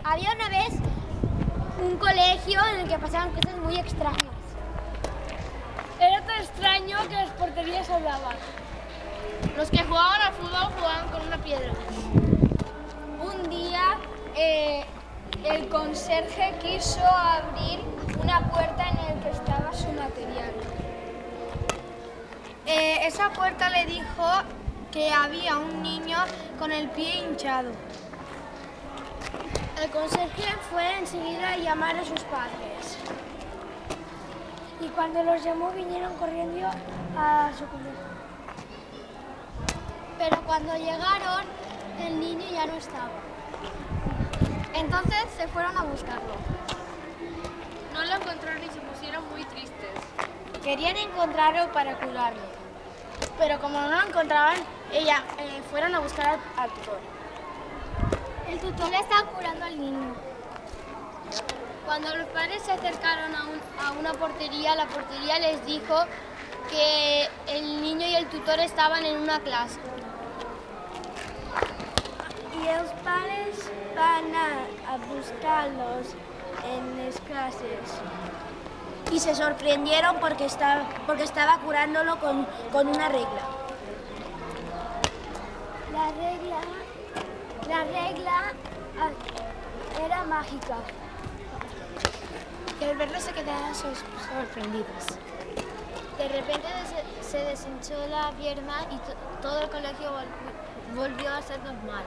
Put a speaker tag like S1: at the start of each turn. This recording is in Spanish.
S1: Había una vez un colegio en el que pasaban cosas muy extrañas.
S2: Era tan extraño que las porterías hablaban.
S3: Los que jugaban al fútbol jugaban con una piedra.
S1: Un día el conserje quiso abrir una puerta en la que estaba su material. Esa puerta le dijo que había un niño con el pie hinchado. El conserje fue enseguida a llamar a sus padres. Y cuando los llamó vinieron corriendo a socorrerlo. Pero cuando llegaron, el niño ya no estaba. Entonces se fueron a buscarlo.
S3: No lo encontraron y se pusieron muy tristes.
S1: Querían encontrarlo para curarlo.
S3: Pero como no lo encontraban, fueron a buscar al tutor.
S1: El tutor le estaba curando al niño.
S3: Cuando los padres se acercaron a una portería, la portería les dijo que el niño y el tutor estaban en una clase.
S1: Y los padres van a buscarlos en las clases. Y se sorprendieron porque estaba curándolo con una regla. La regla era mágica. Y al verlo se quedaron sorprendidos.
S3: De repente se deshinchó la pierna y todo el colegio volvió a ser normal.